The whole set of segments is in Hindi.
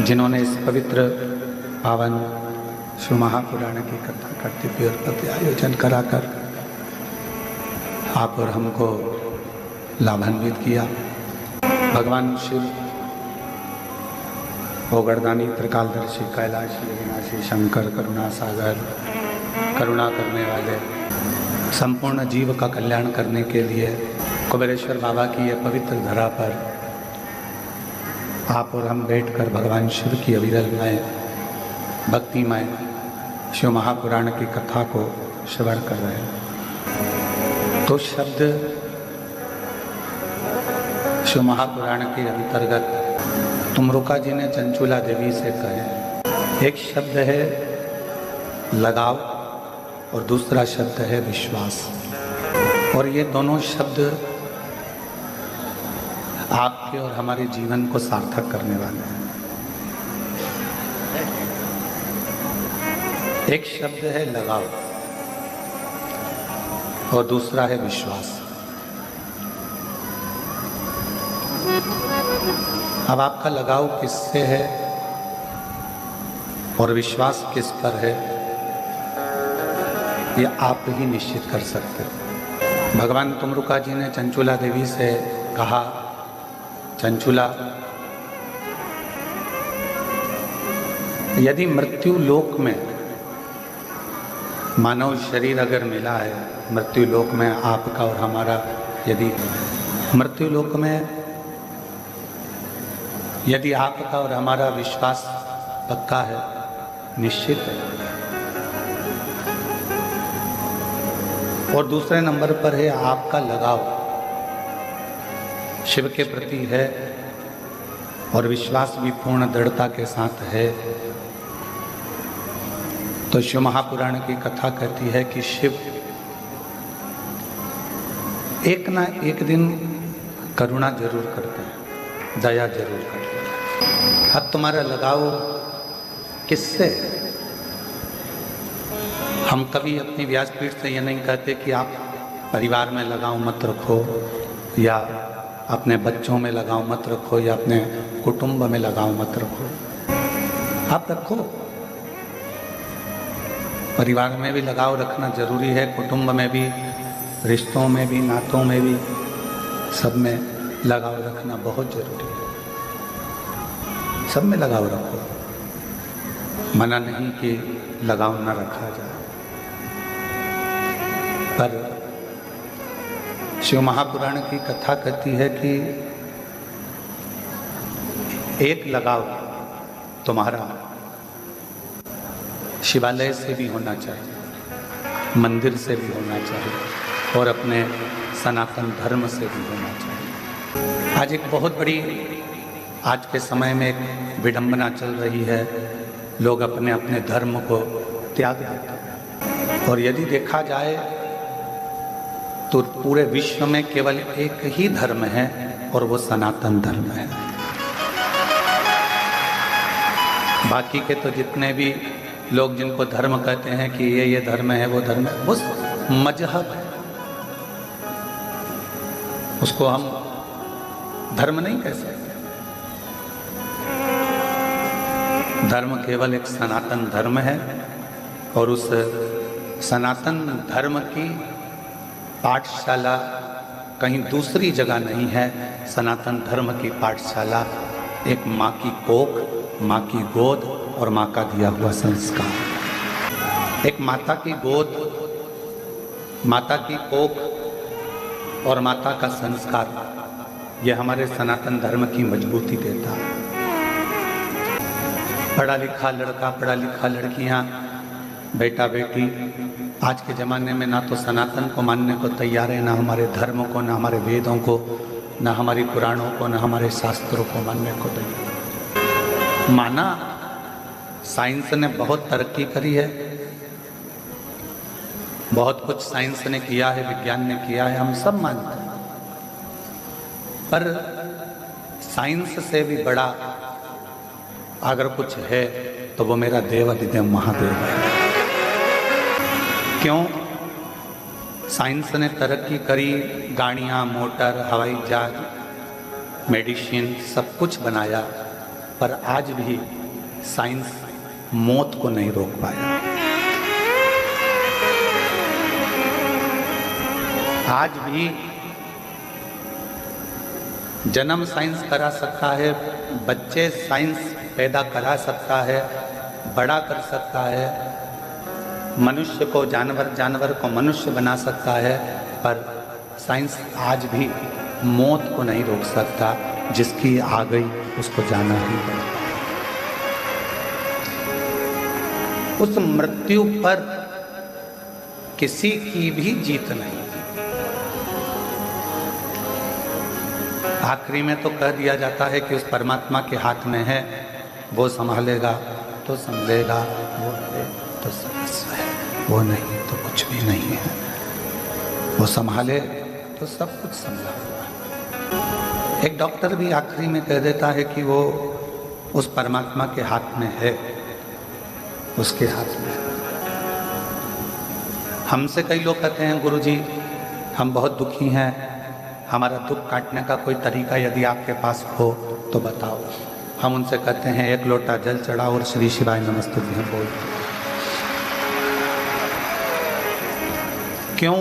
जिन्होंने इस पवित्र पावन शिव महापुराण की कथा करते हुए और भव्य आयोजन कराकर आप और हमको लाभान्वित किया। भगवान शिव भोगरदानी त्रिकालदर्शी कैलाशी अविनाशी शंकर करुणा सागर करुणा करने वाले संपूर्ण जीव का कल्याण करने के लिए कुबेरेश्वर बाबा की यह पवित्र धरा पर आप और हम बैठकर भगवान शिव की अविरलमय भक्तिमय शिव महापुराण की कथा को श्रवण कर रहे हैं। तो शब्द शिव महापुराण के अंतर्गत तुमरुका जी ने चंचुला देवी से कहे। एक शब्द है लगाव और दूसरा शब्द है विश्वास, और ये दोनों शब्द आपके और हमारे जीवन को सार्थक करने वाले हैं। एक शब्द है लगाव और दूसरा है विश्वास। अब आपका लगाव किससे है और विश्वास किस पर है, ये आप ही निश्चित कर सकते हैं। भगवान तुमरुका जी ने चंचुला देवी से कहा, चंचुला, यदि मृत्यु लोक में मानव शरीर अगर मिला है, मृत्यु लोक में आपका और हमारा, यदि मृत्यु लोक में यदि आपका और हमारा विश्वास पक्का है, निश्चित है, और दूसरे नंबर पर है आपका लगाव शिव के प्रति है और विश्वास भी पूर्ण दृढ़ता के साथ है, तो शिव महापुराण की कथा कहती है कि शिव एक ना एक दिन करुणा जरूर करते हैं, दया जरूर करते हैं। अब तुम्हारा लगाव किससे? हम कभी अपनी व्यासपीठ से ये नहीं कहते कि आप परिवार में लगाव मत रखो, या अपने बच्चों में लगाव मत रखो, या अपने कुटुंब में लगाव मत रखो। आप रखो, परिवार में भी लगाव रखना जरूरी है, कुटुंब में भी, रिश्तों में भी, नातों में भी, सब में लगाव रखना बहुत जरूरी है। सब में लगाव रखो, मना नहीं कि लगाव न रखा जाए, पर शिव महापुराण की कथा कहती है कि एक लगाव तुम्हारा शिवालय से भी होना चाहिए, मंदिर से भी होना चाहिए, और अपने सनातन धर्म से भी होना चाहिए। आज एक बहुत बड़ी, आज के समय में एक विडंबना चल रही है, लोग अपने अपने धर्म को त्याग देते हैं, और यदि देखा जाए तो पूरे विश्व में केवल एक ही धर्म है, और वो सनातन धर्म है। बाकी के तो जितने भी लोग जिनको धर्म कहते हैं कि ये धर्म है, वो धर्म है, वो मजहब है, उसको हम धर्म नहीं कह सकते। धर्म केवल एक सनातन धर्म है, और उस सनातन धर्म की पाठशाला कहीं दूसरी जगह नहीं है। सनातन धर्म की पाठशाला एक माँ की कोख, माँ की गोद और माँ का दिया हुआ संस्कार। एक माता की गोद, माता की कोख और माता का संस्कार, यह हमारे सनातन धर्म की मजबूती देता है। पढ़ा लिखा लड़का, पढ़ा लिखा लड़कियाँ, बेटा बेटी आज के ज़माने में ना तो सनातन को मानने को तैयार है, ना हमारे धर्म को, ना हमारे वेदों को, ना हमारी पुराणों को, ना हमारे शास्त्रों को मानने को तैयार। माना साइंस ने बहुत तरक्की करी है, बहुत कुछ साइंस ने किया है, विज्ञान ने किया है, हम सब मानते हैं, पर साइंस से भी बड़ा अगर कुछ है तो वो मेरा देवाधिदेव महादेव है। क्यों? साइंस ने तरक्की करी, गाड़ियाँ, मोटर, हवाई जहाज, मेडिसिन सब कुछ बनाया, पर आज भी साइंस मौत को नहीं रोक पाया। आज भी जन्म साइंस करा सकता है, बच्चे साइंस पैदा करा सकता है, बड़ा कर सकता है, मनुष्य को जानवर, जानवर को मनुष्य बना सकता है, पर साइंस आज भी मौत को नहीं रोक सकता। जिसकी आ गई उसको जाना ही है। उस मृत्यु पर किसी की भी जीत नहीं। आखिरी में तो कह दिया जाता है कि उस परमात्मा के हाथ में है, वो संभालेगा तो संभलेगा, वो है तो सर्वस्व है, वो नहीं तो कुछ भी नहीं है। वो संभाले तो सब कुछ संभला हुआ। एक डॉक्टर भी आखिरी में कह देता है कि वो उस परमात्मा के हाथ में है, उसके हाथ में है। हमसे कई लोग कहते हैं गुरुजी हम बहुत दुखी हैं, हमारा दुख काटने का कोई तरीका यदि आपके पास हो तो बताओ। हम उनसे कहते हैं एक लोटा जल चढ़ाओ और श्री शिवाय नमस्तुभ्यं हम बोल। क्यों?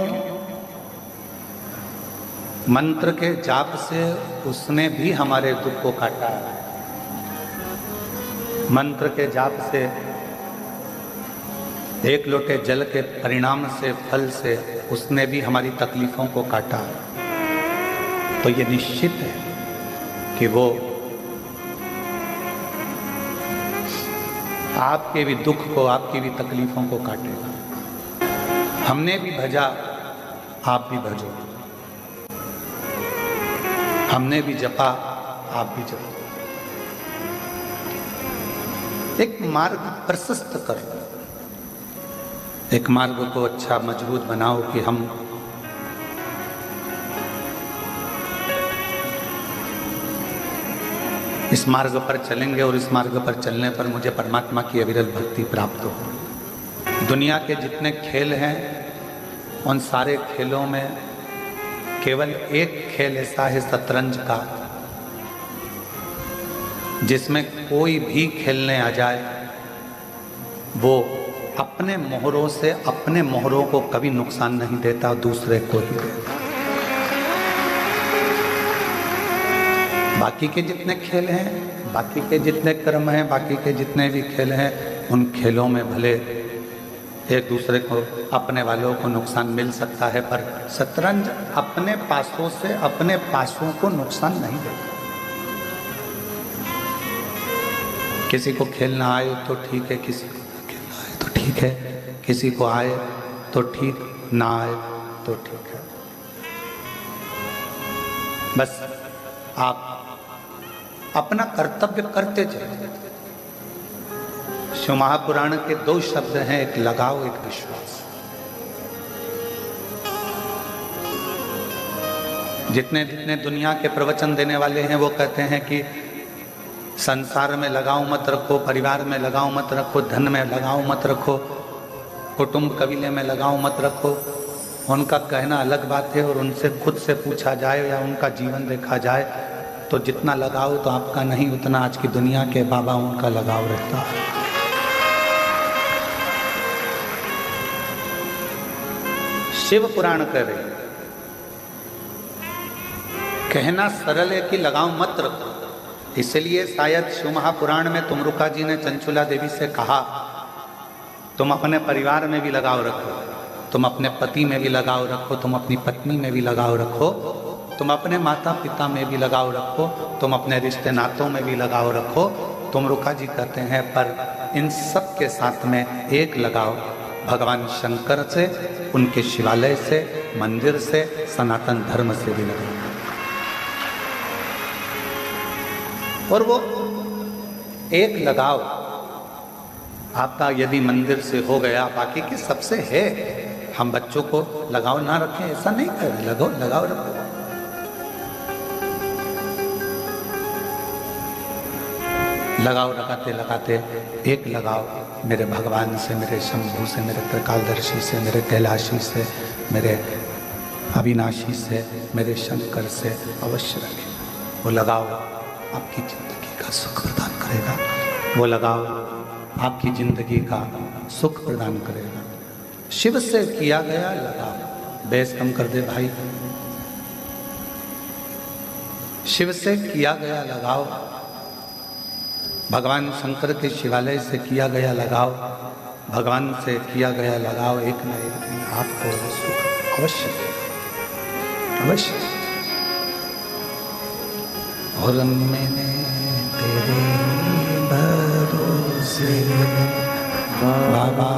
मंत्र के जाप से उसने भी हमारे दुख को काटा है। मंत्र के जाप से, एक लोटे जल के परिणाम से, फल से उसने भी हमारी तकलीफों को काटा है। तो ये निश्चित है कि वो आपके भी दुख को, आपकी भी तकलीफों को काटेगा। हमने भी भजा, आप भी भजो। हमने भी जपा, आप भी जपो। एक मार्ग प्रशस्त करो, एक मार्ग को अच्छा मजबूत बनाओ कि हम इस मार्ग पर चलेंगे और इस मार्ग पर चलने पर मुझे परमात्मा की अविरत भक्ति प्राप्त हो। दुनिया के जितने खेल हैं उन सारे खेलों में केवल एक खेल ऐसा है शतरंज का, जिसमें कोई भी खेलने आ जाए वो अपने मोहरों से अपने मोहरों को कभी नुकसान नहीं देता, दूसरे को ही देता। बाकी के जितने खेल हैं, बाकी के जितने कर्म हैं, बाकी के जितने भी खेल हैं, उन खेलों में भले एक दूसरे को, अपने वालों को नुकसान मिल सकता है, पर शतरंज अपने पासों से अपने पासों को नुकसान नहीं देता। किसी को खेलना आए तो ठीक है, किसी को खेलना आए तो ठीक है, किसी को आए तो ठीक, ना आए तो ठीक है। बस आप अपना कर्तव्य करते चले। शिव महापुराण के 2 शब्द हैं, एक लगाव, एक विश्वास। जितने जितने दुनिया के प्रवचन देने वाले हैं वो कहते हैं कि संसार में लगाव मत रखो, परिवार में लगाव मत रखो, धन में लगाव मत रखो, कुटुंब कबीले में लगाव मत रखो। उनका कहना अलग बात है, और उनसे खुद से पूछा जाए या उनका जीवन देखा जाए तो जितना लगाव तो आपका नहीं, उतना आज की दुनिया के बाबा उनका लगाव रहता है। शिव पुराण कह रहे, कहना सरल है कि लगाव मत रखो। इसलिए शायद शिव महापुराण में तुमरुका जी ने चंचुला देवी से कहा तुम अपने परिवार में भी लगाव रखो, तुम अपने पति में भी लगाव रखो, तुम अपनी पत्नी में भी लगाव रखो, तुम अपने माता पिता में भी लगाव रखो, तुम अपने रिश्ते नातों में भी लगाव रखो। तुमरुका जी कहते हैं पर इन सब के साथ में एक लगाव भगवान शंकर से, उनके शिवालय से, मंदिर से, सनातन धर्म से भी लगाव। और वो एक लगाव आपका यदि मंदिर से हो गया, बाकी के सबसे है। हम बच्चों को लगाव ना रखें ऐसा नहीं कर रहे, लगाव रखो। लगाव लगाते लगाते एक लगाव मेरे भगवान से, मेरे शंभू से, मेरे त्रिकालदर्शी से, मेरे कैलाशी से, मेरे अविनाशी से, मेरे शंकर से अवश्य रखें। वो लगाव आपकी जिंदगी का सुख प्रदान कर करेगा। वो लगाव आपकी जिंदगी का सुख प्रदान करेगा। शिव से किया गया लगाव, बेस कम कर दे भाई। शिव से किया गया लगाव, भगवान शंकर के शिवालय से किया गया लगाव, भगवान से किया गया लगाव एक न एक दिन आपको सुख अवश्य अवश्य। और मैंने तेरे भरोसे बाबा,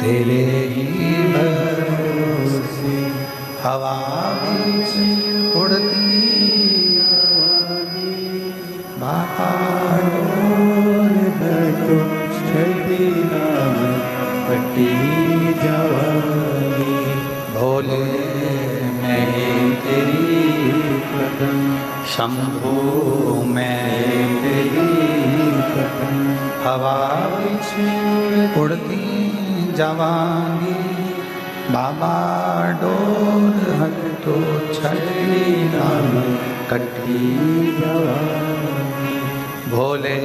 तेरे ही भरोसे हवा में उड़ती बाबा पट्टी जवानी भोले मैं तेरी कदम, शंभू मैं तेरी कदम, हवा उड़ती जवानी बाबा डोर हट तो छड़ी नाम कट्टी जवानी भोले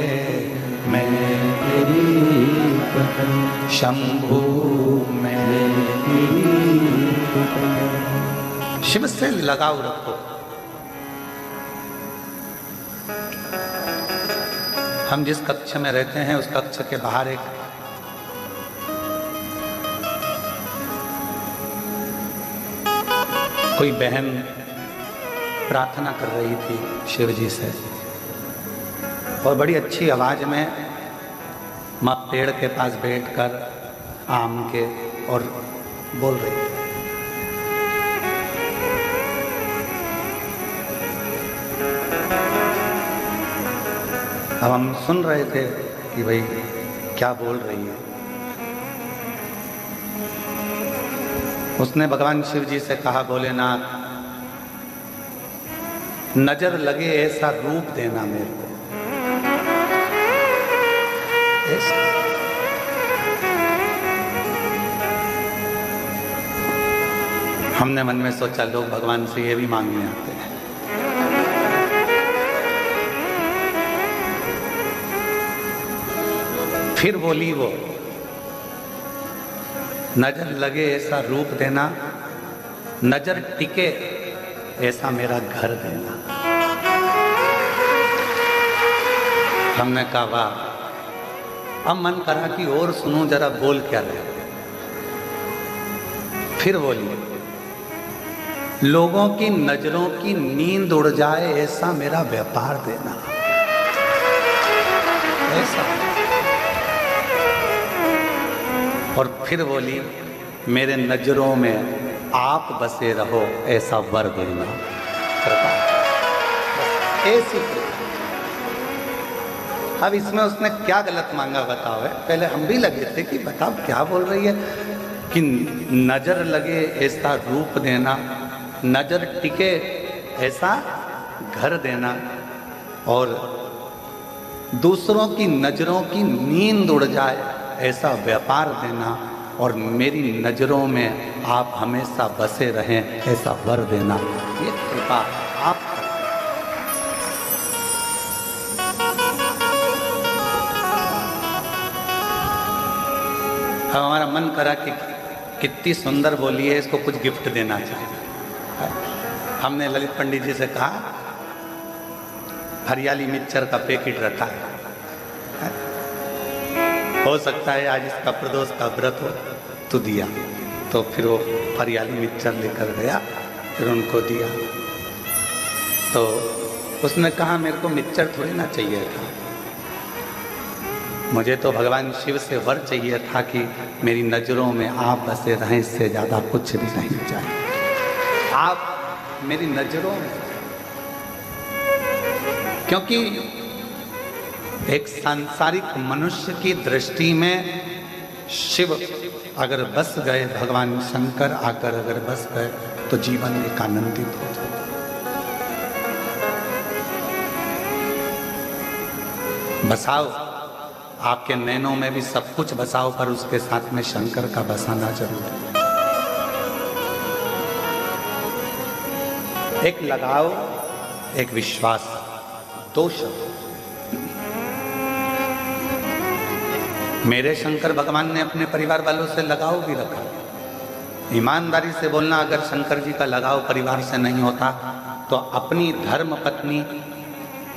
मैं तेरी कदम, शंभू मैं तेरी कदम। शिव से लगाव रखो। हम जिस कक्ष में रहते हैं उस कक्ष के बाहर एक कोई बहन प्रार्थना कर रही थी शिव जी से, और बड़ी अच्छी आवाज में माँ पेड़ के पास बैठकर आम के और बोल रही थी। अब हम सुन रहे थे कि भाई क्या बोल रही है। उसने भगवान शिव जी से कहा, भोलेनाथ नजर लगे ऐसा रूप देना मेरे को। हमने मन में सोचा लोग भगवान से ये भी मांगने आते हैं। फिर बोली वो, नजर लगे ऐसा रूप देना, नजर टिके ऐसा मेरा घर देना। हमने कहा वाह, अब मन करा कि और सुनूं जरा बोल क्या रहे। फिर बोली, लोगों की नजरों की नींद उड़ जाए ऐसा मेरा व्यापार देना। ऐसा। और फिर बोली, मेरे नजरों में आप बसे रहो ऐसा वर देना। ऐसी। अब इसमें उसने क्या गलत मांगा बताओ है। पहले हम भी लगे थे कि बताओ क्या बोल रही है कि नजर लगे ऐसा रूप देना, नजर टिके ऐसा घर देना, और दूसरों की नजरों की नींद उड़ जाए ऐसा व्यापार देना, और मेरी नजरों में आप हमेशा बसे रहें ऐसा वर देना। ये कृपा आप। अब हमारा मन करा कि कितनी सुंदर बोली है, इसको कुछ गिफ्ट देना चाहिए। हमने ललित पंडित जी से कहा, हरियाली मिक्सचर का पैकेट रखा है, हो सकता है आज इसका प्रदोष का व्रत हो तो दिया। तो फिर वो हरियाली मिक्सचर लेकर गया, फिर उनको दिया। तो उसने कहा मेरे को मिक्सचर थोड़ी ना चाहिए था, मुझे तो भगवान शिव से वर चाहिए था कि मेरी नजरों में आप बसे रहें, इससे ज्यादा कुछ भी नहीं चाहिए। आप मेरी नजरों में, क्योंकि एक सांसारिक मनुष्य की दृष्टि में शिव अगर बस गए, भगवान शंकर आकर अगर बस गए तो जीवन एक आनंदित हो जाता। बसाओ, आपके नैनों में भी सब कुछ बसाओ, पर उसके साथ में शंकर का बसाना जरूरी है। एक लगाओ, एक विश्वास, दो शब्द। मेरे शंकर भगवान ने अपने परिवार वालों से लगाव भी रखा। ईमानदारी से बोलना, अगर शंकर जी का लगाव परिवार से नहीं होता तो अपनी धर्म पत्नी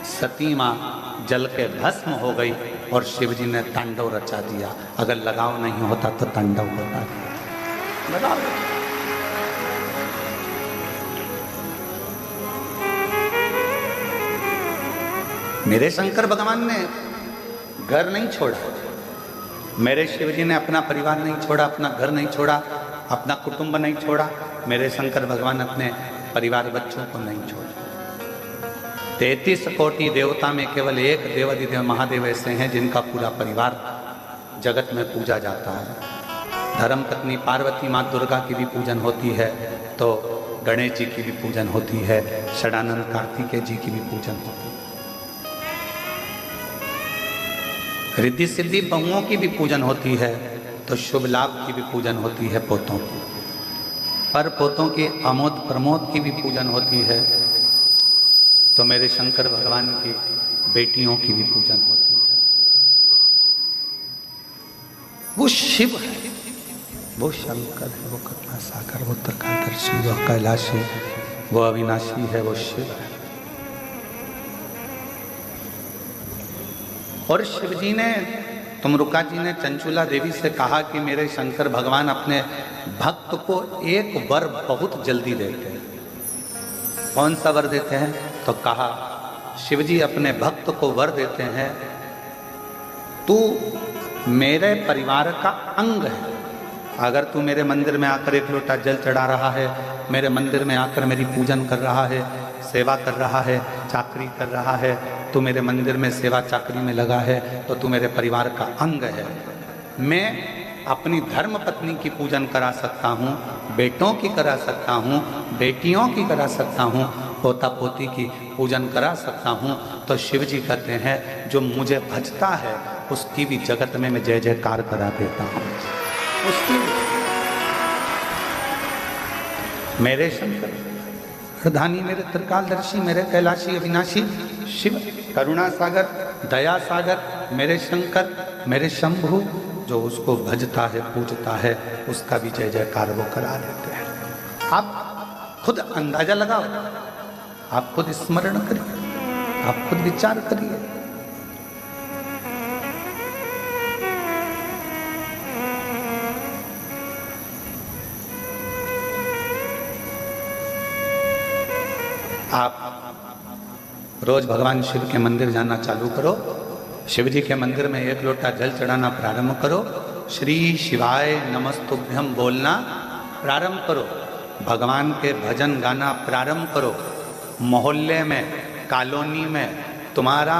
सती माँ जल के भस्म हो गई और शिव जी ने तांडव रचा दिया। अगर लगाव नहीं होता तो तांडव होता। लगाव मेरे शंकर भगवान ने घर नहीं छोड़ा, मेरे शिव जी ने अपना परिवार नहीं छोड़ा, अपना घर नहीं छोड़ा, अपना कुटुंब नहीं छोड़ा। मेरे शंकर भगवान अपने परिवार बच्चों को नहीं छोड़ा। 33 कोटि देवता में केवल एक देवाधिदेव महादेव ऐसे हैं जिनका पूरा परिवार जगत में पूजा जाता है। धर्म पत्नी पार्वती माँ दुर्गा की भी पूजन होती है, तो गणेश जी की भी पूजन होती है, षडानंद कार्तिकेय जी की भी पूजन होती है, रिद्धि सिद्धि बहुओं की भी पूजन होती है, तो शुभ लाभ की भी पूजन होती है पोतों की, पर पोतों की आमोद प्रमोद की भी पूजन होती है, तो मेरे शंकर भगवान की बेटियों की भी पूजन होती है। वो शिव है, वो शंकर है, वो करुणा सागर, वो त्रिकालदर्शी, वो कैलाशी, वो अविनाशी है, वो शिव है। और शिव जी ने, तुमरुका जी ने चंचुला देवी से कहा कि मेरे शंकर भगवान अपने भक्त को एक वर बहुत जल्दी देते हैं। कौन सा वर देते हैं? तो कहा शिव जी अपने भक्त को वर देते हैं, तू मेरे परिवार का अंग है। अगर तू मेरे मंदिर में आकर एक लोटा जल चढ़ा रहा है, मेरे मंदिर में आकर मेरी पूजन कर रहा है, सेवा कर रहा है, चाकरी कर रहा है, तू मेरे मंदिर में सेवा चाकरी में लगा है, तो तू मेरे परिवार का अंग है। मैं अपनी धर्म पत्नी की पूजन करा सकता हूँ, बेटों की करा सकता हूँ, बेटियों की करा सकता हूँ, पोता पोती की पूजन करा सकता हूँ। तो शिव जी कहते हैं जो मुझे भजता है उसकी भी जगत में मैं जय जयकार करा देता हूँ। उसकी मेरे शंकर प्रधानी, मेरे त्रिकालदर्शी, मेरे कैलाशी अविनाशी शिव, करुणा सागर, दया सागर, मेरे शंकर, मेरे शंभु, जो उसको भजता है पूजता है उसका भी जय जयकार वो करा देते हैं। आप खुद अंदाजा लगाओ, आप खुद स्मरण करिए, आप खुद विचार करिए। आप रोज भगवान शिव के मंदिर जाना चालू करो, शिव जी के मंदिर में एक लोटा जल चढ़ाना प्रारंभ करो, श्री शिवाय नमस्तुभ्यम बोलना प्रारंभ करो, भगवान के भजन गाना प्रारंभ करो। मोहल्ले में, कॉलोनी में तुम्हारा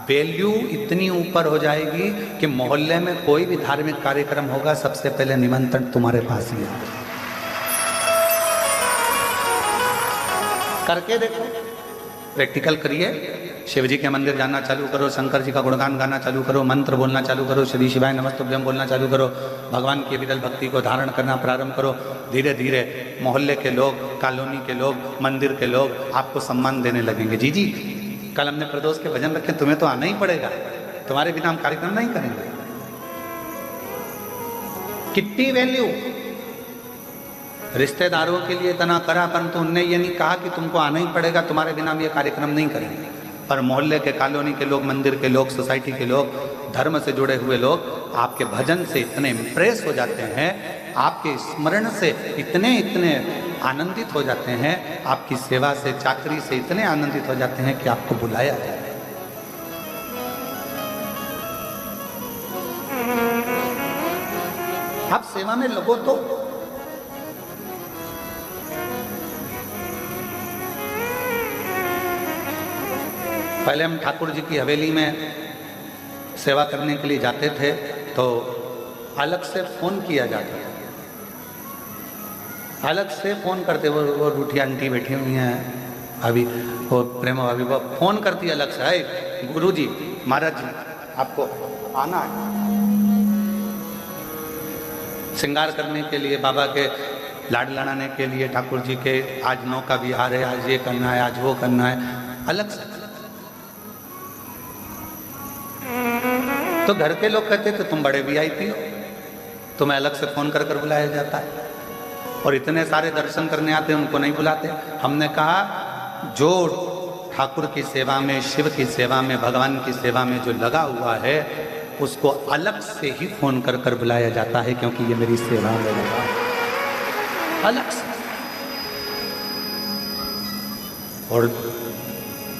वैल्यू इतनी ऊपर हो जाएगी कि मोहल्ले में कोई भी धार्मिक कार्यक्रम होगा सबसे पहले निमंत्रण तुम्हारे पास ही आएगा। करके देखो, प्रैक्टिकल करिए। शिव जी के मंदिर जाना चालू करो, शंकर जी का गुणगान गाना चालू करो, मंत्र बोलना चालू करो, श्री शिवाय नमस्तुभ्यम बोलना चालू करो, भगवान की विरल भक्ति को धारण करना प्रारंभ करो। धीरे धीरे मोहल्ले के लोग, कॉलोनी के लोग, मंदिर के लोग आपको सम्मान देने लगेंगे। जी जी, कल हमने प्रदोष के भजन रखे, तुम्हें तो आना ही पड़ेगा, तुम्हारे बिना हम कार्यक्रम नहीं करेंगे। कितनी वैल्यू रिश्तेदारों के लिए इतना करा, परंतु उनने ये नहीं कहा कि तुमको आना ही पड़ेगा, तुम्हारे बिना हम ये कार्यक्रम नहीं करेंगे। पर मोहल्ले के, कॉलोनी के लोग, मंदिर के लोग, सोसाइटी के लोग, धर्म से जुड़े हुए लोग आपके भजन से इतने इम्प्रेस हो जाते हैं, आपके स्मरण से इतने आनंदित हो जाते हैं, आपकी सेवा से, चाकरी से इतने आनंदित हो जाते हैं कि आपको बुलाया जाए। आप सेवा में लगो तो पहले हम ठाकुर जी की हवेली में सेवा करने के लिए जाते थे तो अलग से फोन किया जाता था, अलग से फोन करते। वो रूठी आंटी बैठी हुई हैं अभी, वो प्रेमा अभी वो फोन करती है अलग से, है गुरु जी, महाराज जी आपको आना है श्रृंगार करने के लिए, बाबा के लाड लड़ाने के लिए, ठाकुर जी के आज नौका विहार है, आज ये करना है, आज वो करना है, अलग से। तो घर के लोग कहते थे तुम बड़े वीआईपी हो, तुम्हें अलग से फोन कर कर बुलाया जाता है, और इतने सारे दर्शन करने आते हैं उनको नहीं बुलाते। हमने कहा जो ठाकुर की सेवा में, शिव की सेवा में, भगवान की सेवा में जो लगा हुआ है उसको अलग से ही फोन कर कर बुलाया जाता है, क्योंकि ये मेरी सेवा में लगा है अलग से। और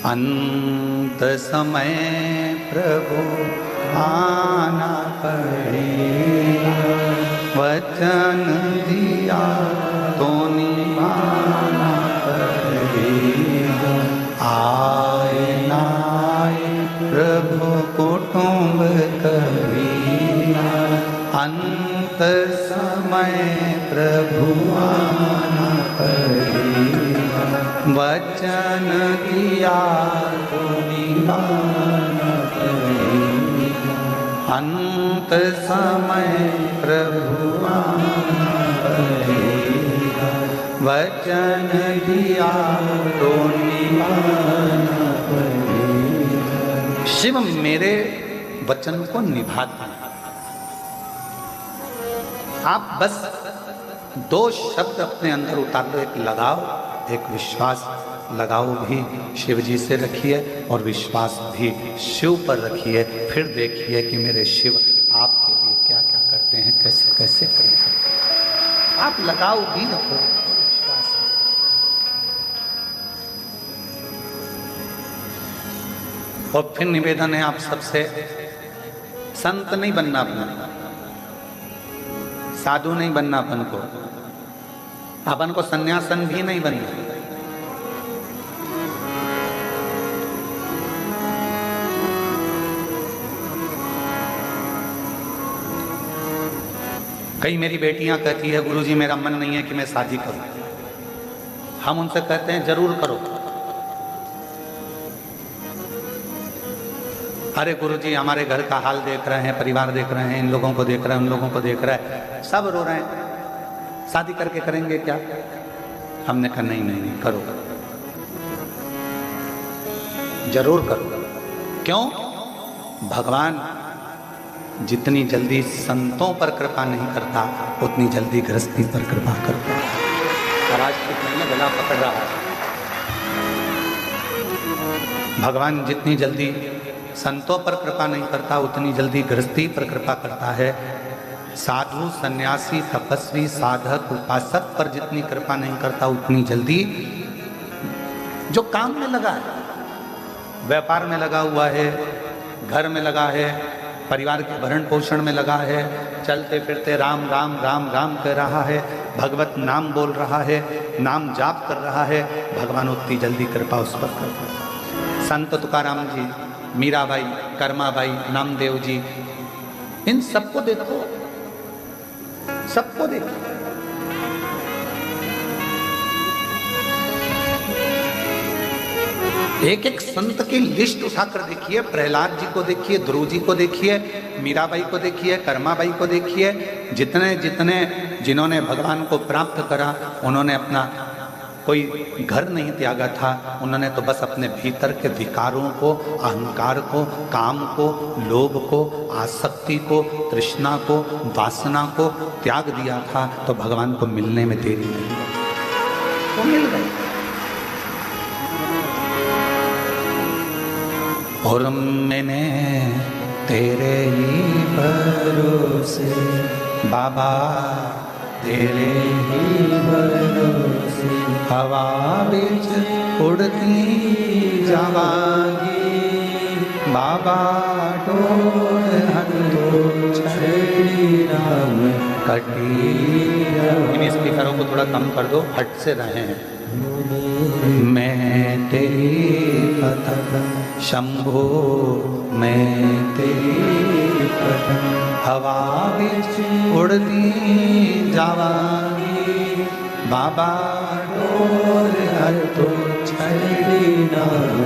अंत समय प्रभु आना पड़ेगा, वचन दिया तो निभाना पड़ेगा। आए ना आए प्रभु कुटुंब कबीरा, अंत समय प्रभु आना पड़ेगा, वचन दिया तो निभाना पड़ेगा। अंत समय प्रभु आना पड़ेगा, वचन दिया तो निभाना पड़ेगा। शिव मेरे वचन को निभाता है। आप बस दो शब्द अपने अंदर उतार लो, एक लगाव, एक विश्वास। लगाव भी शिव जी से रखिए और विश्वास भी शिव पर रखिए। फिर देखिए कि मेरे शिव आपके लिए क्या क्या करते हैं, कैसे कैसे कर सकते हैं। आप लगाव भी रखो, विश्वास। और फिर निवेदन है आप सबसे, संत नहीं बनना अपना, साधु नहीं बनना अपन को, अपन को सन्यासन भी नहीं बनना। कई मेरी बेटियां कहती है गुरुजी मेरा मन नहीं है कि मैं शादी करूं। हम उनसे कहते हैं जरूर करो। अरे गुरुजी हमारे घर का हाल देख रहे हैं, परिवार देख रहे हैं, इन लोगों को देख रहे हैं, उन लोगों को देख रहे हैं, सब रो रहे हैं, शादी करके करेंगे क्या? हमने कहा नहीं नहीं नहीं, करो जरूर करो। क्यों? भगवान जितनी जल्दी संतों पर कृपा नहीं करता उतनी जल्दी गृहस्थी पर कृपा करता है। आवाज कितने गला पकड़ रहा है। भगवान जितनी जल्दी संतों पर कृपा नहीं करता उतनी जल्दी गृहस्थी पर कृपा करता है। साधु, सन्यासी, तपस्वी, साधक, उपासक पर जितनी कृपा नहीं करता उतनी जल्दी जो काम में लगा है, व्यापार में लगा हुआ है, घर में लगा है, परिवार के भरण पोषण में लगा है, चलते फिरते राम राम राम राम कह रहा है, भगवत नाम बोल रहा है, नाम जाप कर रहा है, भगवान उतनी जल्दी कृपा उस पर करता है। संत तुकाराम जी, मीराबाई, कर्माबाई, नामदेव जी, इन सबको देखो, सबको देखो। एक एक संत की लिस्ट उठाकर देखिए। प्रहलाद जी को देखिए, ध्रुव जी को देखिए, मीराबाई को देखिए, कर्माबाई को देखिए। जितने जितने जिन्होंने भगवान को प्राप्त करा उन्होंने अपना कोई घर नहीं त्यागा था। उन्होंने तो बस अपने भीतर के विकारों को, अहंकार को, काम को, लोभ को, आसक्ति को, तृष्णा को, वासना को त्याग दिया था। तो भगवान को मिलने में देरी नहीं हुई, वो मिल गए। और मैंने तेरे ही भरोसे बाबा, तेरे ही भरोसे हवा बिच उड़ती जावांगी बाबा, डोर हंदो छड़ी राम कटी। इन स्पीकरों को थोड़ा कम कर दो, हट से रहे हैं। मैं तेरी पतंग शंभो, मैं तेरी पतंग हवा बिच उड़ती जावांगी बाबा, डोर हंदो छड़ी राम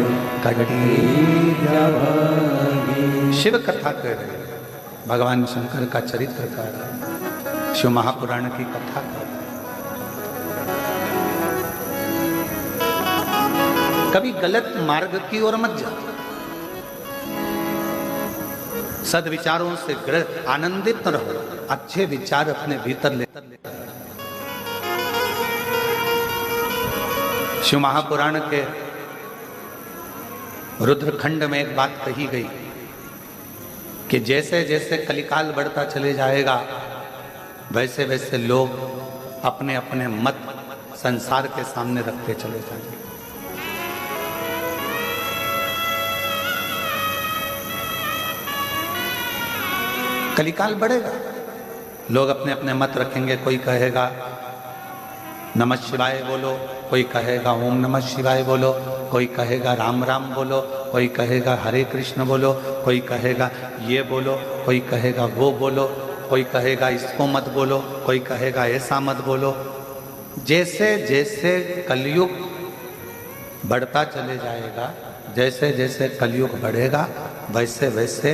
कटी जावांगी। शिव कथा कर रहे, भगवान शंकर का चरित्र कर रहे, शिव महापुराण की कथा कर रहे। कभी गलत मार्ग की ओर मत जाओ। सद्विचारों से आनंदित रहो, अच्छे विचार अपने भीतर ले। शिव महापुराण के रुद्रखंड में एक बात कही गई कि जैसे जैसे कलिकाल बढ़ता चले जाएगा वैसे वैसे लोग अपने अपने मत संसार के सामने रखते चले जाएंगे। कलिकाल बढ़ेगा, लोग अपने अपने मत रखेंगे। कोई कहेगा नमः शिवाय बोलो, कोई कहेगा ओम नमः शिवाय बोलो, कोई कहेगा राम राम बोलो, कोई कहेगा हरे कृष्ण बोलो, कोई कहेगा ये बोलो, कोई कहेगा वो बोलो, कोई कहेगा इसको मत बोलो, कोई कहेगा ऐसा मत बोलो। जैसे जैसे कलयुग बढ़ता चले जाएगा, जैसे जैसे कलयुग बढ़ेगा वैसे वैसे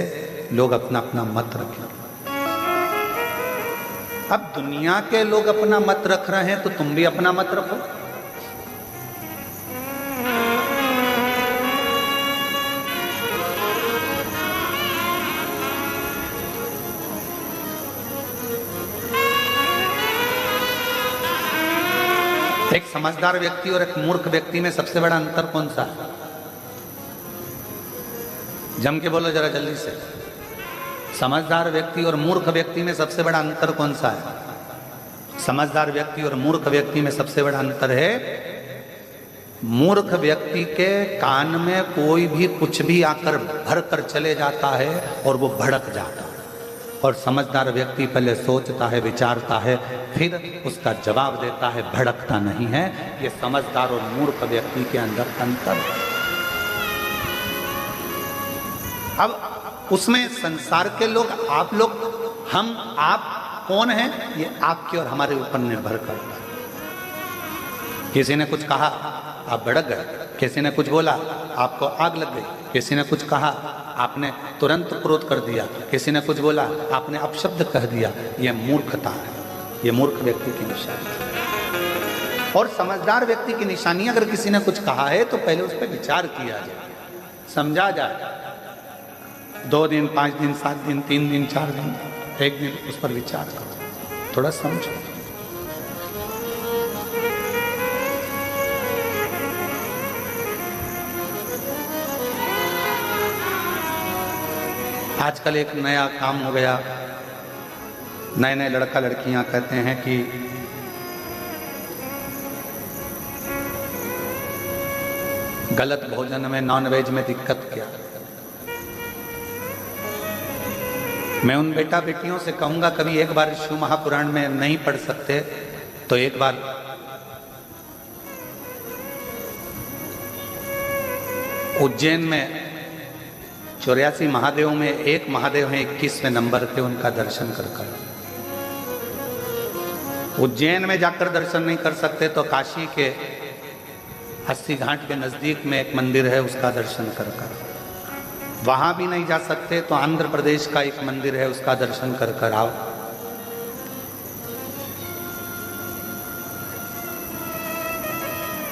लोग अपना अपना मत रखेंगे। अब दुनिया के लोग अपना मत रख रहे हैं तो तुम भी अपना मत रखो। एक समझदार व्यक्ति और एक मूर्ख व्यक्ति में सबसे बड़ा अंतर कौन सा है? जम के बोलो जरा जल्दी से। समझदार व्यक्ति और मूर्ख व्यक्ति में सबसे बड़ा अंतर कौन सा है? समझदार व्यक्ति और मूर्ख व्यक्ति में सबसे बड़ा अंतर है, मूर्ख व्यक्ति के कान में कोई भी कुछ भी आकर भर कर चले जाता है और वो भड़क जाता है, और समझदार व्यक्ति पहले सोचता है, विचारता है, फिर उसका जवाब देता है, भड़कता नहीं है। ये समझदार और मूर्ख व्यक्ति के अंदर अंतर है। अब उसमें संसार के लोग, आप लोग, हम, आप कौन हैं, ये आपके और हमारे ऊपर निर्भर करता है। किसी ने कुछ कहा आप भड़क गए, किसी ने कुछ बोला आपको आग लग गई, किसी ने कुछ कहा आपने तुरंत क्रोध कर दिया, किसी ने कुछ बोला आपने अपशब्द कह दिया। ये मूर्खता है, ये मूर्ख व्यक्ति की निशानी है। और समझदार व्यक्ति की निशानी, अगर किसी ने कुछ कहा है तो पहले उस पर विचार किया जाए, समझा जाए। 2 दिन, 5 दिन, 7 दिन, 3 दिन, 4 दिन, 1 दिन उस पर विचार करो, थोड़ा समझो। आजकल एक नया काम हो गया, नए नए लड़का लड़कियां कहते हैं कि गलत भोजन में, नॉनवेज में दिक्कत क्या। मैं उन बेटा बेटियों से कहूंगा, कभी एक बार शिव महापुराण में नहीं पढ़ सकते तो एक बार उज्जैन में 84 महादेव में एक महादेव हैं 21वें नंबर के, उनका दर्शन कर। उज्जैन में जाकर दर्शन नहीं कर सकते तो काशी के 80 घाट के नजदीक में एक मंदिर है, उसका दर्शन कर। वहां भी नहीं जा सकते तो आंध्र प्रदेश का एक मंदिर है, उसका दर्शन कर आओ।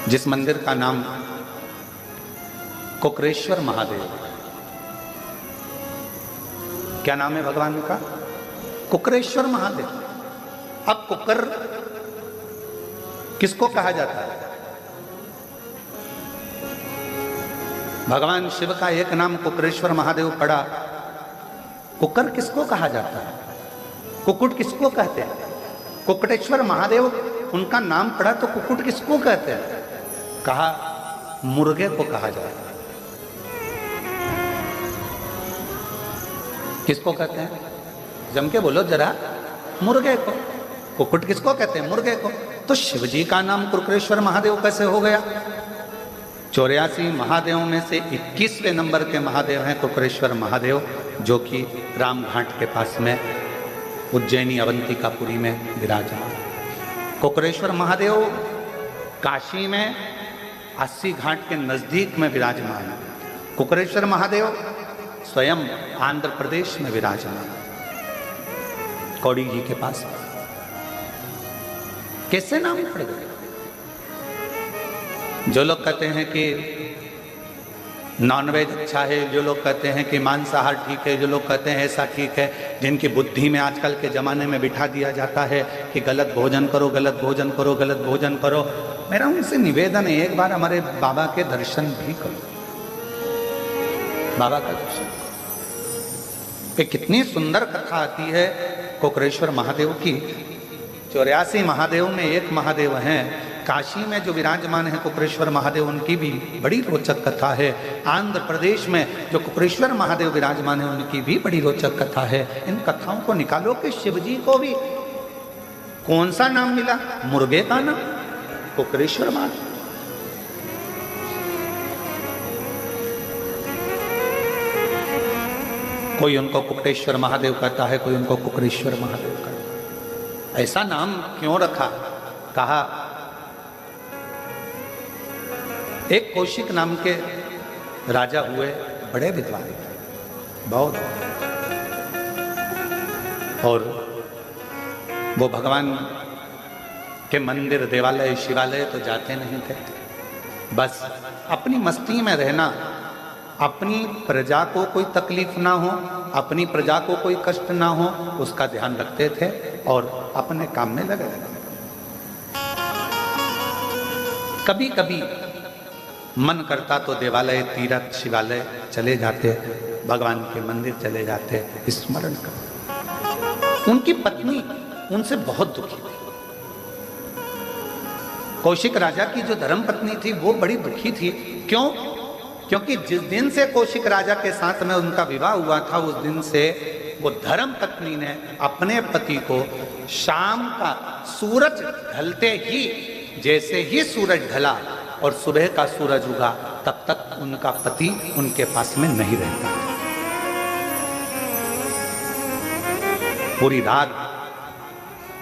जिस मंदिर का नाम कुकरेश्वर महादेव। क्या नाम है भगवान का? कुकरेश्वर महादेव। अब कुकर किसको कहा जाता है? भगवान शिव का एक नाम कुकरेश्वर महादेव पड़ा, कुकर किसको कहा जाता है? कुकुट किसको कहते हैं? कुकटेश्वर महादेव उनका नाम पड़ा तो कुकुट किसको कहते हैं? कहा मुर्गे को कहा जाता है। किसको कहते हैं? जम के बोलो जरा। मुर्गे को। कुकुट किसको कहते हैं? मुर्गे को। तो शिवजी का नाम कुकरेश्वर महादेव कैसे हो गया? 84 महादेवों में से 21वें नंबर के महादेव हैं कुकरेश्वर महादेव, जो कि राम घाट के पास में उज्जैनी अवंतिकापुरी में विराजमान। कुकरेश्वर महादेव काशी में 80 घाट के नजदीक में विराजमान है। कुकरेश्वर महादेव स्वयं आंध्र प्रदेश में विराजमान, कौड़ी जी के पास। कैसे नाम पड़ गए? जो लोग कहते हैं कि नॉनवेज अच्छा है, जो लोग कहते हैं कि मांसाहार ठीक है, जो लोग कहते हैं ऐसा ठीक है, जिनकी बुद्धि में आजकल के ज़माने में बिठा दिया जाता है कि गलत भोजन करो, गलत भोजन करो, गलत भोजन करो। मेरा उनसे निवेदन है, एक बार हमारे बाबा के दर्शन भी करो, बाबा का दर्शन। एक कितनी सुंदर कथा आती है कोकरेश्वर महादेव की। 84 महादेव में एक महादेव हैं, काशी में जो विराजमान है कोकरेश्वर महादेव, उनकी भी बड़ी रोचक कथा है। आंध्र प्रदेश में जो कोकरेश्वर महादेव विराजमान है, उनकी भी बड़ी रोचक कथा है। इन कथाओं को निकालो कि शिवजी को भी कौन सा नाम मिला, मुर्गे का नाम, कोकरेश्वर महादेव। कोई उनको कुकटेश्वर महादेव कहता है, कोई उनको कुकरेश्वर महादेव कहता है। ऐसा नाम क्यों रखा? कहा एक कौशिक नाम के राजा हुए, बड़े विद्वान बहुत, और वो भगवान के मंदिर, देवालय, शिवालय तो जाते नहीं थे, बस अपनी मस्ती में रहना, अपनी प्रजा को कोई तकलीफ ना हो, अपनी प्रजा को कोई कष्ट ना हो, उसका ध्यान रखते थे और अपने काम में लगे रहते। कभी कभी मन करता तो देवालय, तीर्थ, शिवालय चले जाते, भगवान के मंदिर चले जाते, स्मरण करते। उनकी पत्नी उनसे बहुत दुखी थी। कौशिक राजा की जो धर्म पत्नी थी वो बड़ी दुखी थी। क्यों? क्योंकि जिस दिन से कौशिक राजा के साथ में उनका विवाह हुआ था, उस दिन से वो धर्म पत्नी ने अपने पति को शाम का सूरज ढलते ही, जैसे ही सूरज ढला और सुबह का सूरज उगा, तब तक उनका पति उनके पास में नहीं रहता। पूरी रात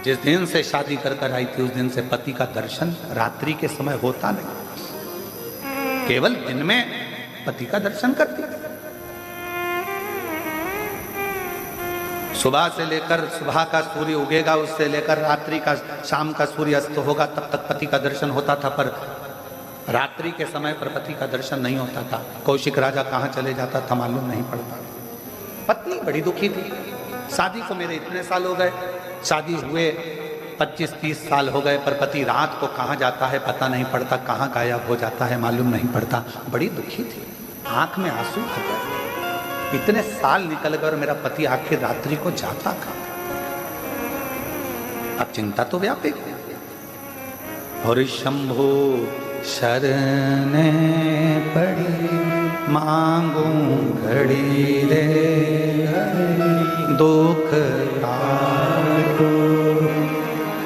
जिस दिन से शादी कर आई थी, उस दिन से पति का दर्शन रात्रि के समय होता नहीं, केवल दिन में पति का दर्शन करती। सुबह से लेकर, सुबह का सूर्य उगेगा, उससे लेकर रात्रि का, शाम का सूर्य अस्त होगा, तब तक पति का दर्शन होता था, पर रात्रि के समय पर पति का दर्शन नहीं होता था। कौशिक राजा कहाँ चले जाता था मालूम नहीं पड़ता। पत्नी बड़ी दुखी थी। शादी को मेरे इतने साल हो गए, शादी हुए 25-30 साल हो गए, पर पति रात को कहाँ जाता है पता नहीं पड़ता, कहाँ गायब हो जाता है मालूम नहीं पड़ता। बड़ी दुखी थी, आंख में आंसू भर गए। इतने साल निकल गए और मेरा पति आखिर रात्रि को जाता कहाँ? अब चिंता तो व्यापक। और शंभो शरण पड़ी मांगूं घड़ी रे, दुख काटो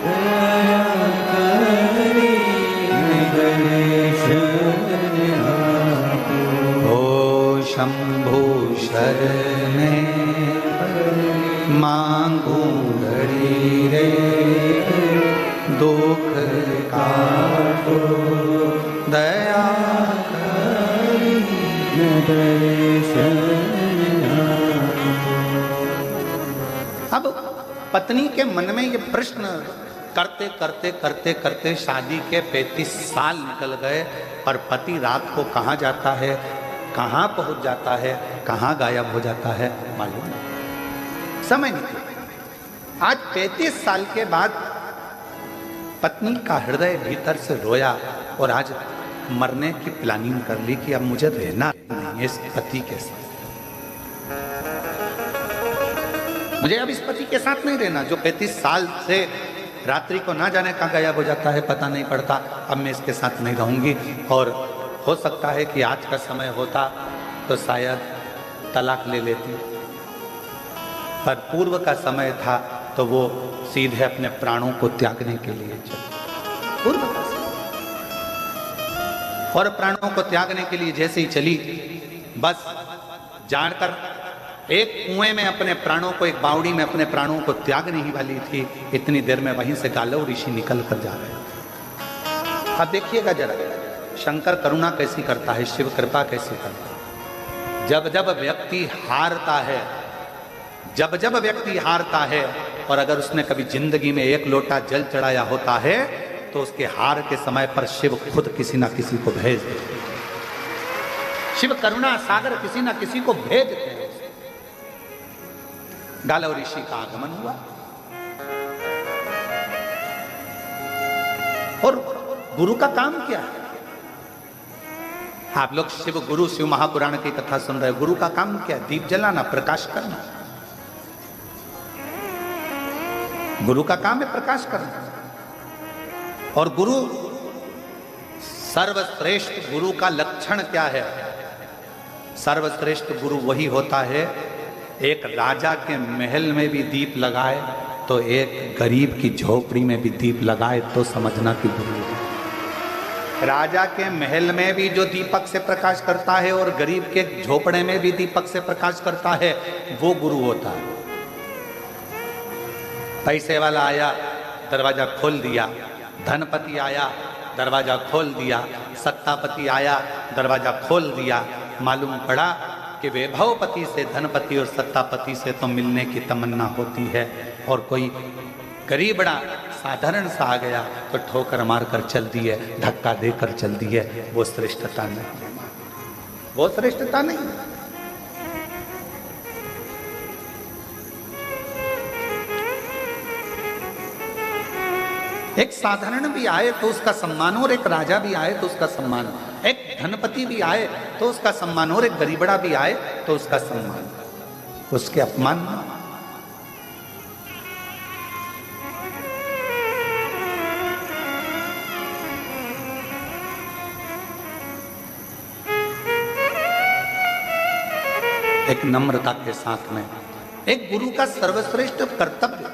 दया करी गणेश। ओ शंभो शरण मांगूं घड़ी रे, दुख काटो दया करी गणेश। अब पत्नी के मन में ये प्रश्न करते करते करते करते शादी के 35 साल निकल गए, पर पति रात को कहाँ जाता है, कहाँ पहुँच जाता है, कहाँ गायब हो जाता है मालूम नहीं, समय नहीं। आज 35 साल के बाद पत्नी का हृदय भीतर से रोया और आज मरने की प्लानिंग कर ली कि अब मुझे रहना नहीं है इस पति के साथ, मुझे अब इस पति के साथ नहीं रहना, जो 35 साल से रात्रि को ना जाने कहाँ गायब हो जाता है पता नहीं पड़ता। अब मैं इसके साथ नहीं रहूंगी। और हो सकता है कि आज का समय होता तो शायद तलाक ले लेती, पर पूर्व का समय था तो वो सीधे अपने प्राणों को त्यागने के लिए चली। पूर्व का समय, और प्राणों को त्यागने के लिए जैसे ही चली, बस जानकर एक कुएं में अपने प्राणों को, एक बावड़ी में अपने प्राणों को त्यागने ही वाली थी, इतनी देर में वहीं से गालव ऋषि निकल कर जा रहे थे। अब देखिएगा जरा, शंकर करुणा कैसी करता है, शिव कृपा कैसी करता है। जब जब व्यक्ति हारता है, जब जब व्यक्ति हारता है, और अगर उसने कभी जिंदगी में एक लोटा जल चढ़ाया होता है, तो उसके हार के समय पर शिव खुद किसी ना किसी को भेज देते। शिव करुणा सागर किसी ना किसी को भेजते हैं। गालव ऋषि का आगमन हुआ और गुरु का काम क्या है? आप लोग शिव गुरु शिव महापुराण की कथा सुन रहे हैं। गुरु का काम क्या है? दीप जलाना, प्रकाश करना। गुरु का काम है प्रकाश करना। और गुरु सर्वश्रेष्ठ गुरु का लक्षण क्या है? सर्वश्रेष्ठ गुरु वही होता है, एक राजा के महल में भी दीप लगाए तो एक गरीब की झोपड़ी में भी दीप लगाए तो समझना कि गुरु है। राजा के महल में भी जो दीपक से प्रकाश करता है और गरीब के झोपड़े में भी दीपक से प्रकाश करता है, वो गुरु होता है। पैसे वाला आया, दरवाजा खोल दिया। धनपति आया, दरवाजा खोल दिया। सत्तापति आया, दरवाजा खोल दिया। मालूम पड़ा कि वैभवपति से, धनपति और सत्तापति से तो मिलने की तमन्ना होती है, और कोई गरीबड़ा साधारण सा आ गया तो ठोकर मारकर चल दी है, धक्का देकर चल दी है। वो श्रेष्ठता नहीं, वो श्रेष्ठता नहीं। एक साधारण भी आए तो उसका सम्मान, और एक राजा भी आए तो उसका सम्मान, एक धनपति भी आए तो उसका सम्मान, और एक गरीबड़ा भी आए तो उसका सम्मान, उसके अपमान। एक नम्रता के साथ में एक गुरु का सर्वश्रेष्ठ कर्तव्य,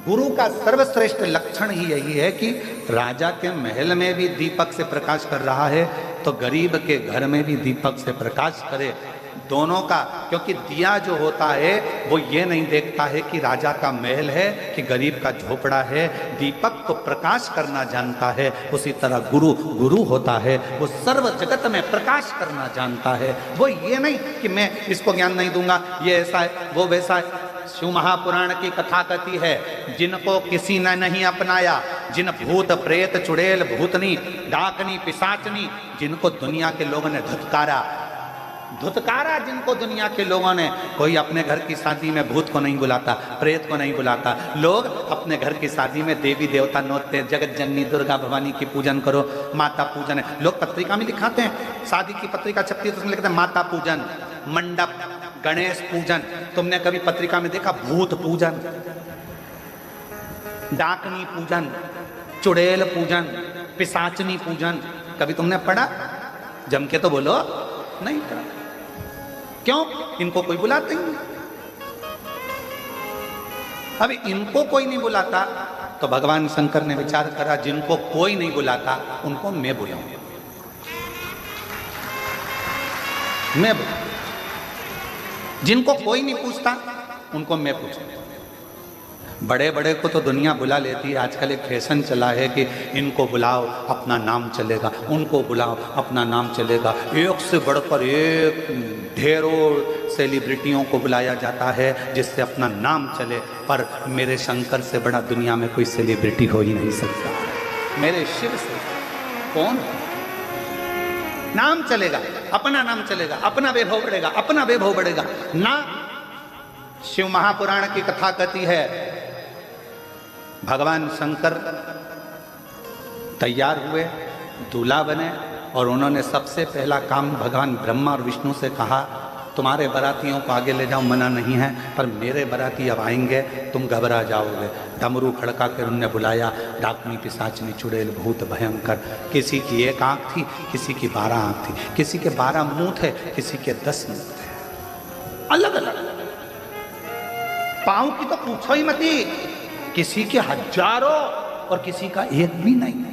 गुरु का सर्वश्रेष्ठ लक्षण ही यही है कि राजा के महल में भी दीपक से प्रकाश कर रहा है तो गरीब के घर में भी दीपक से प्रकाश करे, दोनों का। क्योंकि दिया जो होता है वो ये नहीं देखता है कि राजा का महल है कि गरीब का झोपड़ा है, दीपक तो प्रकाश करना जानता है। उसी तरह गुरु गुरु होता है, वो सर्व जगत में प्रकाश करना जानता है। वो ये नहीं कि मैं इसको ज्ञान नहीं दूंगा, ये ऐसा है वो वैसा है। शिव महापुराण की कथा कहती है, जिनको किसी ने नहीं अपनाया, जिन भूत प्रेत चुड़ैल भूतनी डाकनी पिशाचनी, जिनको दुनिया के लोगों ने धुतकारा, जिनको दुनिया के लोगों ने, कोई अपने घर की शादी में भूत को नहीं बुलाता, प्रेत को नहीं बुलाता। लोग अपने घर की शादी में देवी देवता नोचते हैं, जगत जननी दुर्गा भवानी की पूजन करो, माता पूजन है। लोग पत्रिका में दिखाते हैं, शादी की पत्रिका छपती है तो उसमें लिखते हैं माता पूजन, मंडप, गणेश पूजन। तुमने कभी पत्रिका में देखा भूत पूजन, डाकनी पूजन, चुड़ैल पूजन, पिशाचनी पूजन? कभी तुमने पढ़ा? जम के तो बोलो, नहीं पढ़ा। क्यों? इनको कोई बुलाते ही नहीं। अभी इनको कोई नहीं बुलाता तो भगवान शंकर ने विचार करा, जिनको कोई नहीं बुलाता उनको मैं बुलाऊंगा, मैं बुलाऊंगा। जिनको कोई नहीं पूछता उनको मैं पूछूंगा। बड़े बड़े को तो दुनिया बुला लेती है, आजकल एक फैशन चला है कि इनको बुलाओ अपना नाम चलेगा, उनको बुलाओ अपना नाम चलेगा। एक से बढ़कर एक ढेरों सेलिब्रिटियों को बुलाया जाता है जिससे अपना नाम चले, पर मेरे शंकर से बड़ा दुनिया में कोई सेलिब्रिटी हो ही नहीं सकता। मेरे शिव से कौन? नाम चलेगा, अपना नाम चलेगा, अपना वैभव बढ़ेगा, अपना वैभव बढ़ेगा ना। शिव महापुराण की कथा कहती है, भगवान शंकर तैयार हुए, दूल्हा बने, और उन्होंने सबसे पहला काम भगवान ब्रह्मा और विष्णु से कहा, तुम्हारे बारातियों को आगे ले जाओ, मना नहीं है, पर मेरे बाराती अब आएंगे, तुम घबरा जाओगे। डमरू खड़का कर उनने बुलाया, डाकनी पिशाचनी चुड़ैल भूत भयंकर। किसी की एक आंख थी, किसी की 12 आंख थी, किसी के 12 मुंह थे, किसी के 10 मुंह थे, अलग अलग। पांव की तो पूछो ही मती, किसी के हजारों और किसी का एक भी नहीं।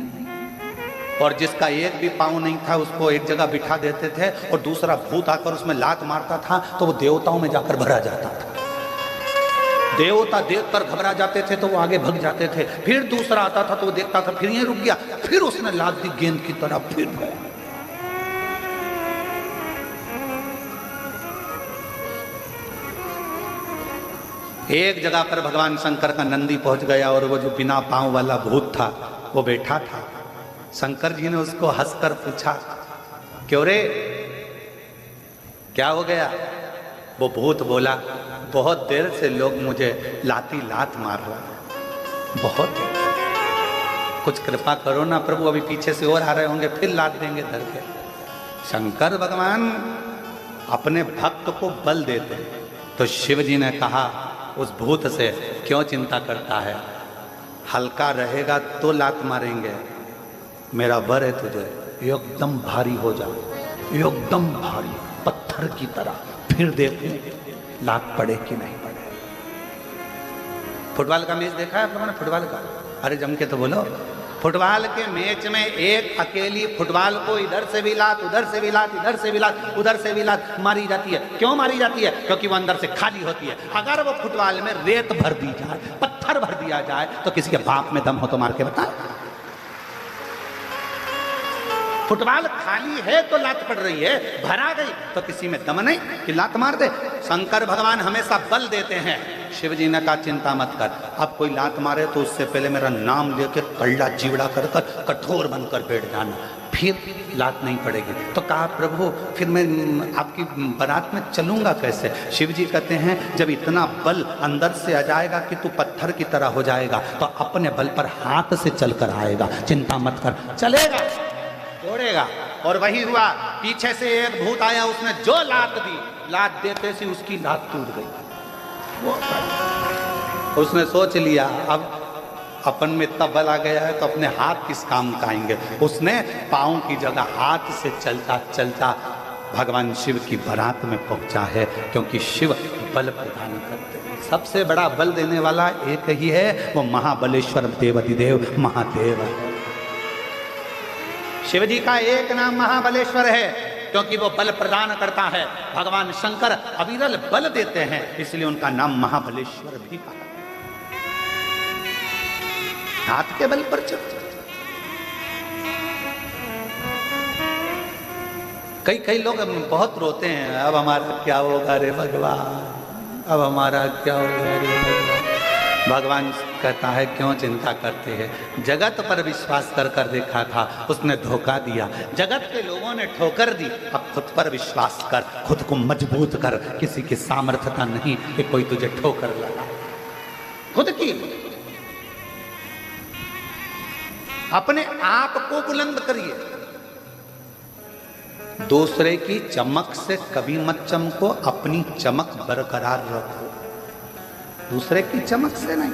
और जिसका एक भी पांव नहीं था उसको एक जगह बिठा देते थे और दूसरा भूत आकर उसमें लात मारता था तो वो देवताओं में जाकर भरा जाता था। देवता देखकर घबरा जाते थे तो वो आगे भग जाते थे, फिर दूसरा आता था तो वो देखता था, फिर ये रुक गया, फिर उसने लात दी गेंद की तरह, फिर गया। एक जगह पर भगवान शंकर का नंदी पहुंच गया और वो जो बिना पांव वाला भूत था वो बैठा था। शंकर जी ने उसको हंसकर पूछा, क्यों रे, क्या हो गया? वो भूत बोला, बहुत देर से लोग मुझे लात मार रहे हैं, बहुत देर। कुछ कृपा करो ना प्रभु, अभी पीछे से और आ रहे होंगे, फिर लात देंगे धर के। शंकर भगवान अपने भक्त को बल देते। तो शिव जी ने कहा उस भूत से, क्यों चिंता करता है, हल्का रहेगा तो लात मारेंगे, मेरा वर है तुझे, एकदम भारी हो जा, एकदम भारी पत्थर की तरह, फिर देखूं लात पड़े कि नहीं पड़े। फुटबॉल का मैच देखा है आप लोगों ने? फुटबॉल का, अरे जम के तो बोलो। फुटबॉल के मैच में एक अकेली फुटबॉल को इधर से भी लात, उधर से भी लात, इधर से भी लात, उधर से भी लात मारी जाती है। क्यों मारी जाती है? क्योंकि वो अंदर से खाली होती है। अगर वो फुटबॉल में रेत भर दी जाए, पत्थर भर दिया जाए, तो किसी के बाप में दम हो तो मार के बता। फुटबॉल खाली है तो लात पड़ रही है, भरा गई तो किसी में दम नहीं कि लात मार दे। शंकर भगवान हमेशा बल देते हैं। शिव जी ने कहा चिंता मत कर, अब कोई लात मारे तो उससे पहले मेरा नाम लेके कल्ला चिवड़ा कर कर कठोर बनकर बैठ जाना, फिर लात नहीं पड़ेगी। तो कहा प्रभु फिर मैं आपकी बारात में चलूंगा कैसे? शिव जी कहते हैं जब इतना बल अंदर से आ जाएगा कि तू पत्थर की तरह हो जाएगा, तो अपने बल पर हाथ से चल कर आएगा, चिंता मत कर, चलेगा, दौड़ेगा। और वही हुआ, पीछे से एक भूत आया, उसने जो लात दी, लात देते से उसकी लात टूट गई। उसने सोच लिया अब अपन में इतना बल आ गया है तो अपने हाथ किस काम का आएंगे। उसने पाँव की जगह हाथ से चलता चलता भगवान शिव की बारात में पहुंचा है, क्योंकि शिव बल प्रदान करते हैं। सबसे बड़ा बल देने वाला एक ही है, वो महाबलेश्वर देवाधिदेव महादेव है। शिव जी का एक नाम महाबलेश्वर है, क्योंकि वो बल प्रदान करता है। भगवान शंकर अविरल बल देते हैं, इसलिए उनका नाम महाबलेश्वर भी कहा। हाथ के बल पर चलते। कई लोग बहुत रोते हैं, अब हमारा क्या होगा रे भगवान, अब हमारा क्या होगा रे भगवान। भगवान कहता है क्यों चिंता करते हैं, जगत पर विश्वास कर कर देखा था, उसने धोखा दिया। जगत के लोगों ने ठोकर दी, अब खुद पर विश्वास कर, खुद को मजबूत कर। किसी की सामर्थ्यता नहीं कि कोई तुझे ठोकर लगा, खुद की। अपने आप को बुलंद करिए, दूसरे की चमक से कभी मत चमको, अपनी चमक बरकरार रखो, दूसरे की चमक से नहीं,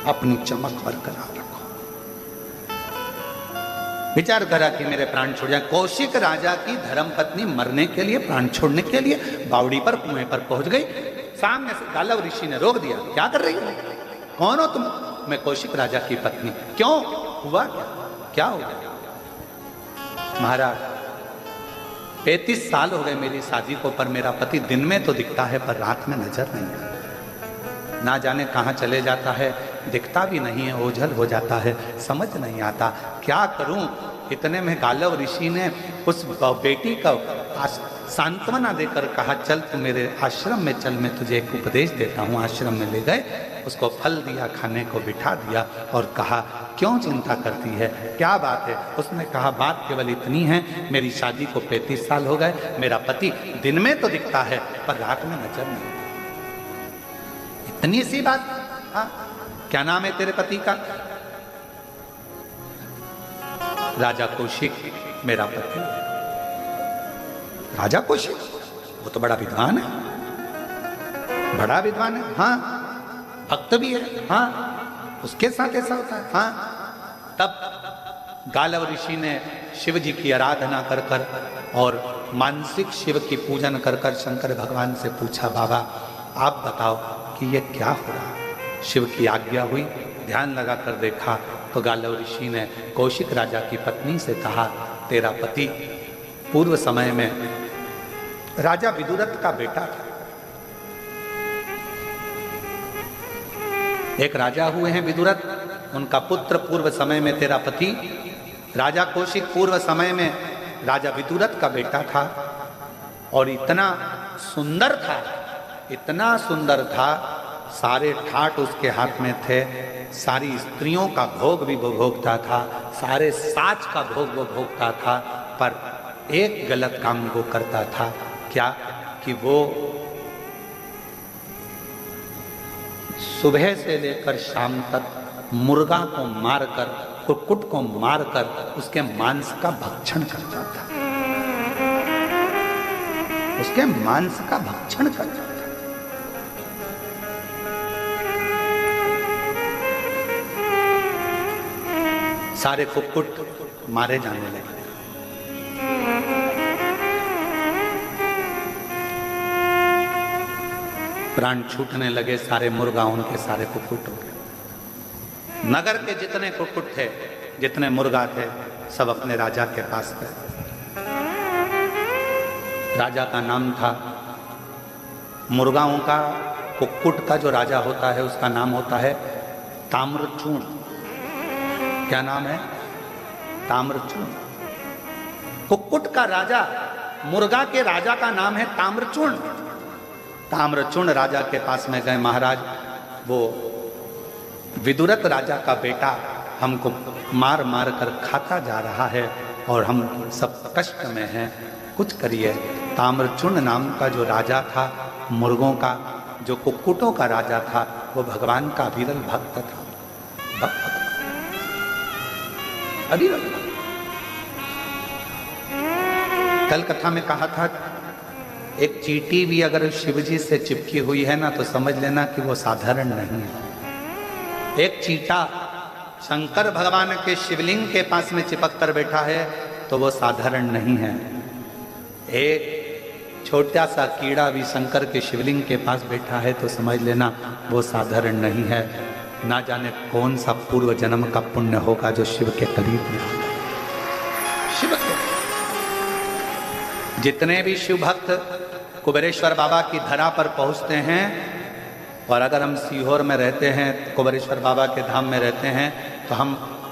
अपनी चमक बरकरार रखो। विचार करा कि मेरे प्राण छोड़ जाए। कौशिक राजा की धर्मपत्नी मरने के लिए, प्राण छोड़ने के लिए बावड़ी पर, कुएं पर पहुंच गई। सामने से गालव ऋषि ने रोक दिया, क्या कर रही हो, कौन हो तुम? मैं कौशिक राजा की पत्नी। क्यों, हुआ क्या, क्या हो गया? महाराज 35 साल हो गए मेरी शादी को, पर मेरा पति दिन में तो दिखता है पर रात में नजर नहीं आता। ना जाने कहाँ चले जाता है, दिखता भी नहीं है, ओझल हो जाता है, समझ नहीं आता क्या करूं। इतने में गालव ऋषि ने उस बेटी का सांत्वना देकर कहा चल तू मेरे आश्रम में चल, मैं तुझे एक उपदेश देता हूँ। आश्रम में ले गए, उसको फल दिया, खाने को बिठा दिया और कहा क्यों चिंता करती है, क्या बात है? उसने कहा बात केवल इतनी है, मेरी शादी को 35 साल हो गए, मेरा पति दिन में तो दिखता है पर रात में नजर नहीं। इतनी सी बात? हाँ, क्या नाम है तेरे पति का? राजा कौशिक मेरा पति। राजा कौशिक, वो तो बड़ा विद्वान है, बड़ा विद्वान है। हाँ, भक्त भी है। हाँ, उसके साथ ऐसा होता है। हाँ, तब गालव ऋषि ने शिव जी की आराधना कर कर और मानसिक शिव की पूजन कर कर शंकर भगवान से पूछा बाबा आप बताओ कि ये क्या हो रहा है? शिव की आज्ञा हुई, ध्यान लगा कर देखा तो गालव ऋषि ने कौशिक राजा की पत्नी से कहा तेरा पति पूर्व समय में राजा विदुरथ का बेटा था। एक राजा हुए हैं विदुरथ, उनका पुत्र पूर्व समय में तेरा पति राजा कौशिक पूर्व समय में राजा विदुरथ का बेटा था। और इतना सुंदर था, इतना सुंदर था, सारे ठाट उसके हाथ में थे, सारी स्त्रियों का भोग भी वो भोगता था, सारे साज का भोग वो भोगता था। पर एक गलत काम वो करता था, क्या कि वो सुबह से लेकर शाम तक मुर्गा को मारकर, कुक्कुट को मारकर उसके मांस का भक्षण करता था, उसके मांस का भक्षण करता था। सारे कुक्कुट मारे जाने लगे। प्राण छूटने लगे, सारे मुर्गा उनके सारे कुक्कुट हो गए। नगर के जितने कुक्कुट थे, जितने मुर्गा थे, सब अपने राजा के पास गए। राजा का नाम था, मुर्गाओं का, कुक्कुट का जो राजा होता है उसका नाम होता है ताम्रचूर्ण। क्या नाम है? ताम्रचूर्ण। कुक्कुट का राजा, मुर्गा के राजा का नाम है ताम्रचूर्ण। ताम्रचूर्ण राजा के पास में गए, महाराज वो विदुरथ राजा का बेटा हमको मार मार कर खाता जा रहा है और हम सब कष्ट में हैं, कुछ करिए। ताम्रचूर्ण नाम का जो राजा था, मुर्गों का, जो कुक्कुटों का राजा था, वो भगवान का विरल भक्त था। भक्त अविरल। कल कथा में कहा था, एक चींटी भी अगर शिवजी से चिपकी हुई है ना, तो समझ लेना कि वो साधारण नहीं है। एक चींटा शंकर भगवान के शिवलिंग के पास में चिपक कर बैठा है तो वो साधारण नहीं है। एक छोटा सा कीड़ा भी शंकर के शिवलिंग के पास बैठा है तो समझ लेना वो साधारण नहीं है। ना जाने कौन सा पूर्व जन्म का पुण्य होगा जो शिव के करीब में होगा। शिव के जितने भी शिव भक्त कुबेरेश्वर बाबा की धरा पर पहुंचते हैं, और अगर हम सीहोर में रहते हैं, कुबेरेश्वर बाबा के धाम में रहते हैं, तो हम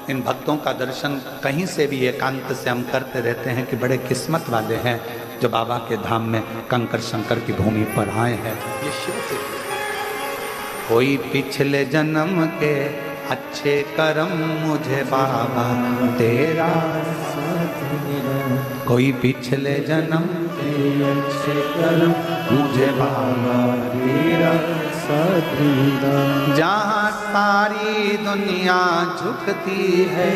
इन भक्तों का दर्शन कहीं से भी एकांत से हम करते रहते हैं कि बड़े किस्मत वाले हैं जो बाबा के धाम में कंकर शंकर की भूमि पर आए हैं। ये शिव के कोई पिछले जन्म के अच्छे कर्म मुझे बाबा तेरा, कोई पिछले जन्म के अच्छे कर्म मुझे बाबा तेरा। जहाँ सारी दुनिया झुकती है,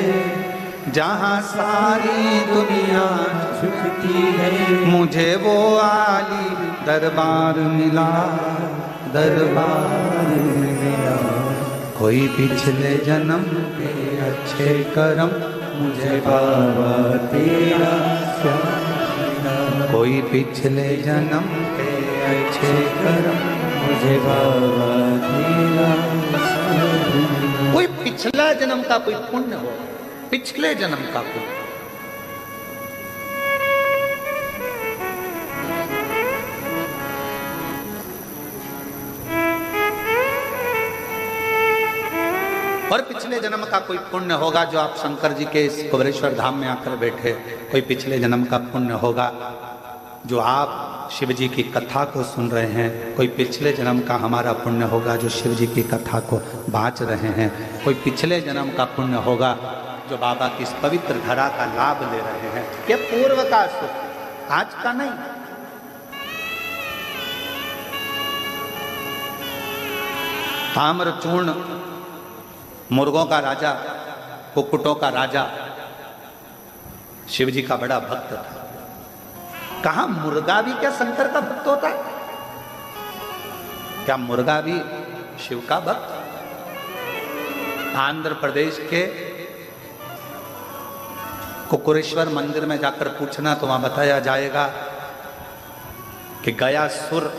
जहाँ सारी दुनिया झुकती है, मुझे वो आली दरबार मिला, दरबार मिला। कोई पिछले जन्म के अच्छे कर्म मुझे बाबा तेरा, कोई पिछले जन्म के अच्छे कर्म मुझे बाबा तेरा। कोई पिछला जन्म का कोई पुण्य हो, पिछले जन्म का कोई, और पिछले जन्म का कोई पुण्य होगा जो आप शंकर जी के इस कुबेरेश्वर धाम में आकर बैठे। कोई पिछले जन्म का पुण्य होगा जो आप शिव जी की कथा को सुन रहे हैं। कोई पिछले जन्म का हमारा पुण्य होगा जो शिव जी की कथा को बाँच रहे हैं। कोई पिछले जन्म का पुण्य होगा जो बाबा की इस पवित्र धरा का लाभ ले रहे हैं। ये पूर्व का सुख, आज का नहीं। ताम्रचूर्ण मुर्गों का राजा, कुक्कुटों का राजा, शिव जी का बड़ा भक्त था। कहा मुर्गा भी क्या शंकर का भक्त होता है? क्या मुर्गा भी शिव का भक्त? आंध्र प्रदेश के कुकुरेश्वर मंदिर में जाकर पूछना तो वहां बताया जाएगा कि गयासुर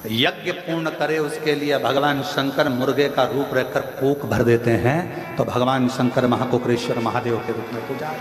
यज्ञ पूर्ण करे, उसके लिए भगवान शंकर मुर्गे का रूप रखकर कूक भर देते हैं, तो भगवान शंकर महाकुकरेश्वर महादेव के रूप में पूजा।